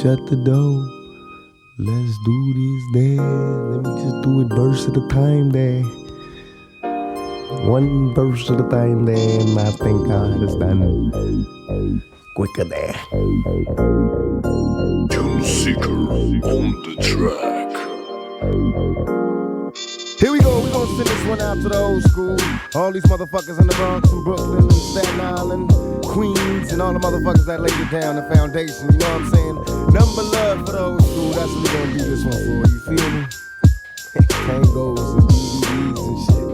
shut the door. Let's do this dance. Let me just do it verse at a time there. One verse at a time there, and I think I understand quicker there. Tune Seeker on the track. Here we go, we gonna send this one out to the old school. All these motherfuckers in the Bronx and Brooklyn and Staten Island, Queens, and all the motherfuckers that laid it down, the foundation, you know what I'm saying? Number love for the old school, that's what we gonna do this one for, you feel me? Tangos and DVDs and shit.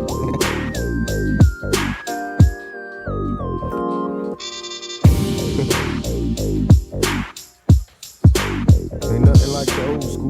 Ain't nothing like the old school.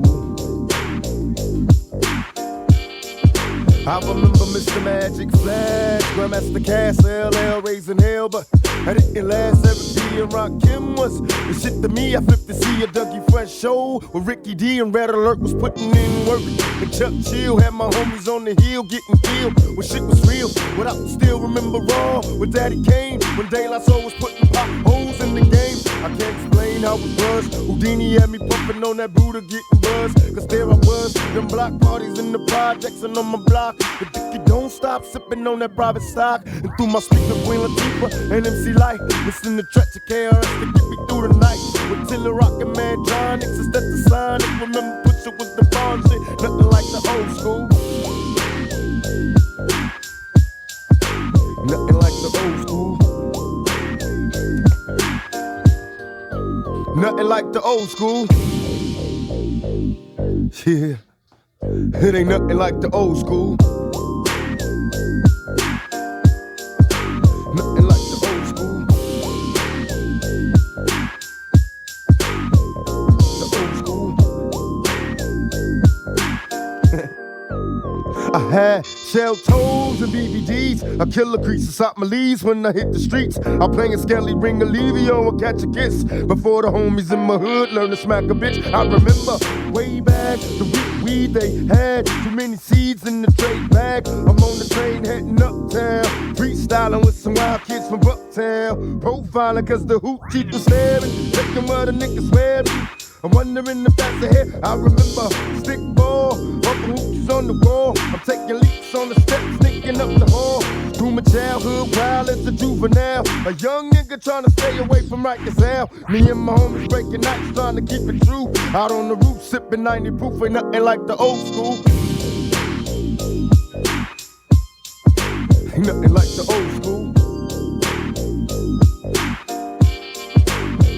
I remember Mr. Magic Flash, Grandmaster Cass, LL raising hell, but I didn't last. Eric B and Rakim was the shit to me. I flipped to see a Dougie Fresh show where Ricky D and Red Alert was putting in work. And Chuck Chill had my homies on the hill getting killed when shit was real. What I still remember raw with Daddy Kane when De La Soul was putting pop holes in the game. I can't explain how it was. Houdini had me pumping on that Buddha getting buzz. Cause there I was, them block parties in the projects and on my block. But if you don't stop sipping on that private stock, and through my speaker Queen Latifah and MC Light, listen to Tretch of KRS to get me through the night. With Tiller Rockin' Man John, Nix is that the sign. If remember Pusha was the bomb shit, nothing like the old school. Nothing like the old school. Nothing like the old school. Yeah, it ain't nothing like the old school. Nothing like the old school. The old school. I had shell toes and BBDs. I kill a crease and stop my leaves when I hit the streets. I playing Skelly Ring Olivio and catch a kiss. Before the homies in my hood learn to smack a bitch. I remember way back the weed they had. Too many seeds in the trade bag. I'm on the train heading uptown. Freestyling with some wild kids from Bucktown. Profiling cause the hoop teeth was staring. Checking what the niggas wearing. I'm wondering if that's ahead. I remember stick ball, bumping hoochies on the wall. I'm taking leaps on the steps, sneaking up the hall. Through my childhood, wild as a juvenile. A young nigga trying to stay away from Rikers Hell. Me and my homies breaking nights, trying to keep it true. Out on the roof, sipping 90 proof, ain't nothing like the old school. Ain't nothing like the old school.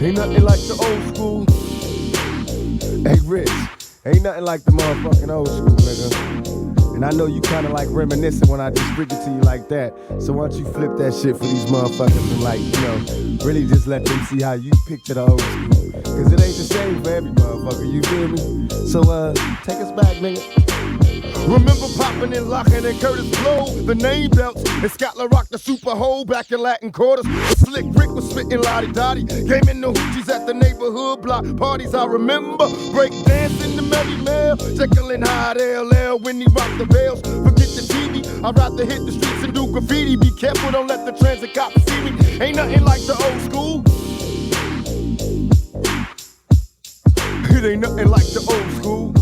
Ain't nothing like the old school. Hey Rich, ain't nothing like the motherfucking old school, nigga. And I know you kinda like reminiscing when I just freak it to you like that. So why don't you flip that shit for these motherfuckers and like, you know, really just let them see how you picture the old school. Cause it ain't the same for every motherfucker, you feel me? So take us back, nigga. Remember popping and locking and Curtis Blow, the name belts, and Scotland rocked the super hole back in Latin quarters. Slick Rick was spitting lottie dottie, came in the hoochies at the neighborhood block parties. I remember break dancing the Melly Mel, Jekyll high LL when he rocked the bells. Forget the TV, I'd rather hit the streets and do graffiti. Be careful, don't let the transit cops see me. Ain't nothing like the old school. It ain't nothing like the old school.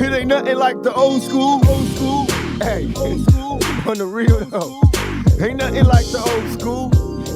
It ain't nothing like the old school, old school. Hey, old school, on the real though. Ain't nothing like the old school.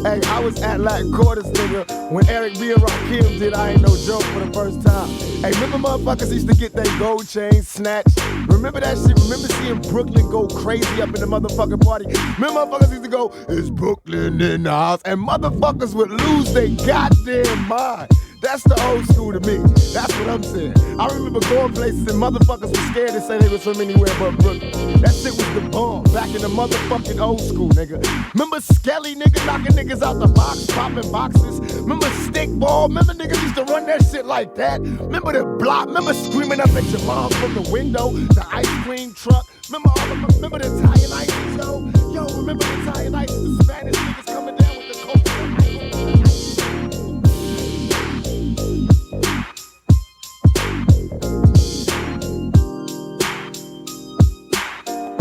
Hey, I was at Latin Quarters, nigga, when Eric B and Rakim did I Ain't No Joke for the first time. Hey, remember motherfuckers used to get their gold chains snatched? Remember that shit? Remember seeing Brooklyn go crazy up in the motherfucking party? Remember motherfuckers used to go, it's Brooklyn in the house, and motherfuckers would lose their goddamn mind. That's the old school to me. That's what I'm saying. I remember going places and motherfuckers were scared to say they was from anywhere but Brooklyn. That shit was the bomb back in the motherfucking old school, nigga. Remember Skelly, nigga, knocking niggas out the box, popping boxes? Remember Stickball? Remember niggas used to run that shit like that? Remember the block? Remember screaming up at your mom from the window? The ice cream truck? Remember the